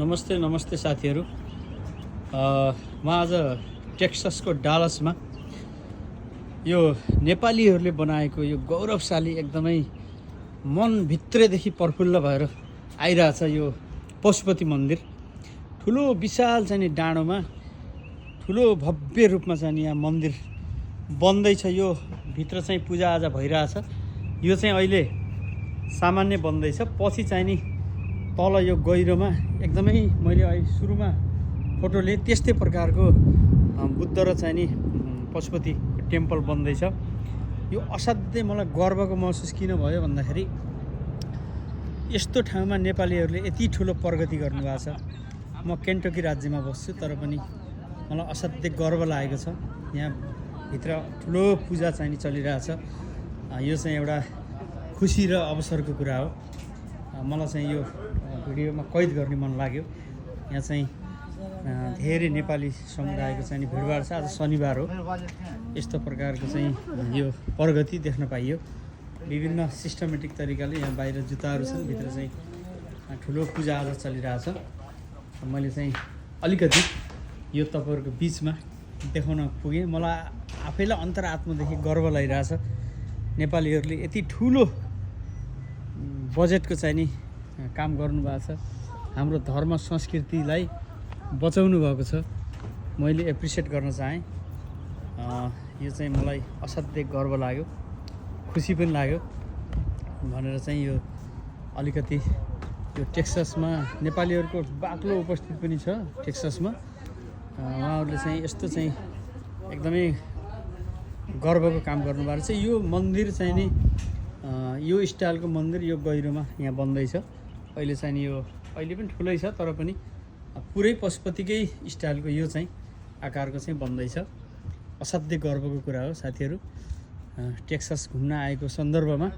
नमस्ते नमस्ते साथीहरू। म आज टेक्सासको डालसमा यो नेपालीहरूले बनाएको यो गौरवशाली एकदमै मनभित्रैदेखि प्रफुल्ल भएर आइरहेछ यो पशुपति मन्दिर। ठुलो विशाल चाहिँ नि डाँडोमा ठुलो भव्य रूपमा चाहिँ यहाँ मन्दिर बन्दैछ। यो भित्र चाहिँ पूजाआजा भइरहेछ। यो चाहिँ अहिले सामान्य बन्दैछ। पछि चाहिँ नि तल यो गहिरोमा एकदमै मैले अहिले सुरुमा फोटो लिएँ त्यस्तै प्रकारको बुद्ध र चाहिँ नि पशुपति टेम्पल बन्दैछ। यो असाध्यै मलाई गर्वको महसुस किन भयो भन्दाखेरि यस्तो ठाउँमा नेपालीहरूले यति ठुलो प्रगति गर्नुभएको छ। म केन्टकी राज्यमा बस्छु तर पनि मलाई असाध्यै गर्व लागेको छ। यहाँ भित्र ठुलो पूजा चाहिँ नि चलिरहेछ। यो चाहिँ एउटा खुसी र अवसरको कुरा हो। मलाई चाहिँ यो भिडियोमा कैद गर्ने मन लाग्यो। यहाँ चाहिँ धेरै नेपाली समुदायको चाहिँ भिडभाड छ। आज शनिबार हो। यस्तो प्रकारको चाहिँ यो प्रगति देख्न पाइयो। विभिन्न सिस्टमेटिक तरिकाले यहाँ बाहिर जुत्ताहरू छन्, भित्र चाहिँ ठुलो पूजाआजा चलिरहेछ। मैले चाहिँ अलिकति यो तपाईँहरूको बिचमा देखाउन पुगेँ। मलाई आफैलाई अन्तरात्मादेखि गर्व लागिरहेछ। नेपालीहरूले यति ठुलो बजेटको चाहिँ नि काम गर्नुभएको छ। हाम्रो धर्म संस्कृतिलाई बचाउनु भएको छ। मैले एप्रिसिएट गर्न चाहेँ। यो चाहिँ मलाई असाध्यै गर्व लाग्यो, खुसी पनि लाग्यो भनेर चाहिँ यो अलिकति यो टेक्सासमा नेपालीहरूको बाक्लो उपस्थित पनि छ। टेक्सासमा उहाँहरूले चाहिँ यस्तो चाहिँ एकदमै गर्वको काम गर्नुभएको छ। यो मन्दिर चाहिँ नि यो स्टाइलको मन्दिर यो गहिरोमा यहाँ बन्दैछ। अहिले चाहिँ नि यो अहिले पनि ठुलै छ तर पनि पुरै पशुपतिकै स्टाइलको यो चाहिँ आकारको चाहिँ बन्दैछ। असाध्यै गर्वको कुरा हो साथीहरू। टेक्सास घुम्न आएको सन्दर्भमा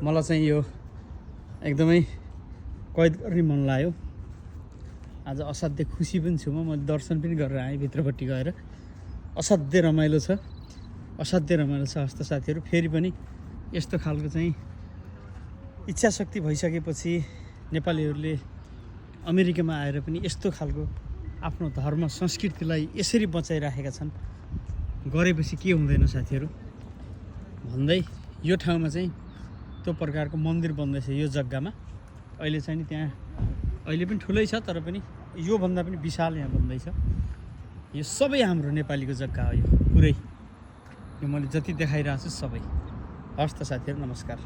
मलाई चाहिँ यो एकदमै कैद गर्ने मन लाग्यो। आज असाध्यै खुसी पनि छु। मैले दर्शन पनि गरेर आएँ भित्रपट्टि गएर। असाध्यै रमाइलो छ, असाध्यै रमाइलो छ। हस्त साथीहरू, फेरि पनि यस्तो खालको चाहिँ इच्छा शक्ति भइसकेपछि नेपालीहरूले अमेरिकामा आएर पनि यस्तो खालको आफ्नो धर्म संस्कृतिलाई यसरी बचाइराखेका छन्। गरेपछि के हुँदैन साथीहरू भन्दै यो ठाउँमा चाहिँ त्यो प्रकारको मन्दिर बन्दैछ। यो जग्गामा अहिले चाहिँ नि त्यहाँ अहिले पनि ठुलै छ तर पनि योभन्दा पनि विशाल यहाँ बन्दैछ। यो सबै हाम्रो नेपालीको जग्गा हो। यो पुरै यो मैले जति देखाइरहेको छु सबै। हस् त साथीहरू, नमस्कार।